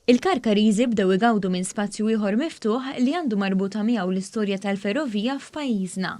Il-Karkariżi bdew igawdu minn spazju ieħor miftuħ li għandu marbuta miegħu l-istorja tal-ferrovija f'pajjiżna.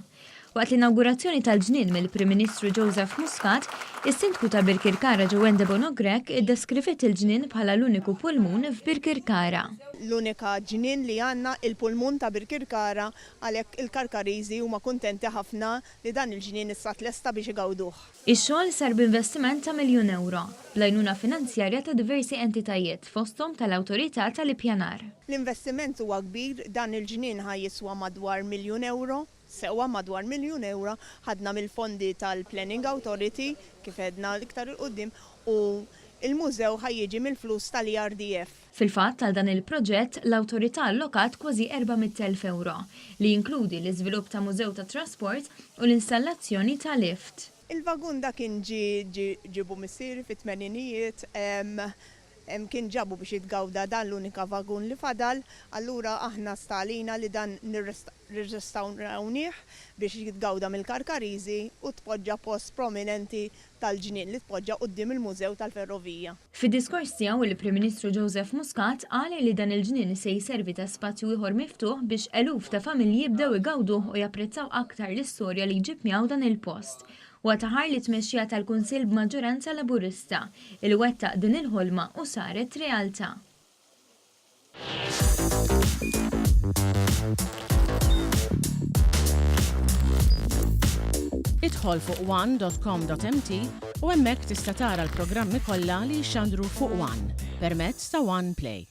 Waqt l-inaugurazzjoni tal-ġnien mill-Prim Ministru Joseph Muscat, is-Sindku ta' Birkirkara Joanne Bonogrek iddeskrivit il-ġnien bħala l-uniku pulmun f'Birkirkara. L-unika ġnien li għandna il-pulmun ta' Birkirkara għalhekk il-Karkariżi huma kuntenti ħafna li dan il-ġnien issa tlesta biex igawduh. Ix-xogħol sar b'investiment ta' €1,000,000 bl-għajnuna finanzjarja ta' diversi entitajiet fosthom tal-Awtorità tal-Ippjanar. L-investiment huwa kbir, dan il-ġnien ħajjiswa madwar €1,000,000. Sewa madwar €1,000,000 ħadna mill-fondi tal-Planning Authority kif għedna l-iktar il-qoddim u il-mużew ħajjiġi mill-flus tal-IRDF. Fil-fatt tal dan il-proġett l-awtorità allokat kważi €400,000 li jinkludi l-iżvilupp ta' mużew ta' trasport u l-installazzjoni ta' lift. Il-vagun da kien ġibu missieri fit-tmeninijiet, kien ġabu biex jitgawda dan l-unika vagun li fadal, allura aħna stalina li dan nirrestawrawnih biex jitgawda mill-Karkariżi u tpoġġa post prominenti tal-ġnien li tpoġġa quddiem il-Mużew tal-Ferrovija. Fid-diskors tiegħu il-Prim Ministru Joseph Muscat qal li dan il-ġnien se jservi ta' spazju ieħor miftuħ biex eluf ta' familji jibdew igawduh u japprezzaw aktar l-istorja li jġib miegħu dan il-post. Taħar li tmexxija tal-Kunsill b'maġġoranza Laburista il wettaq din il-ħolma u saret realtà. Idħol fuq one.com.mt u hemmhekk tista' tara l-programmi kollha li jxandru fuq One permezz ta' One Play.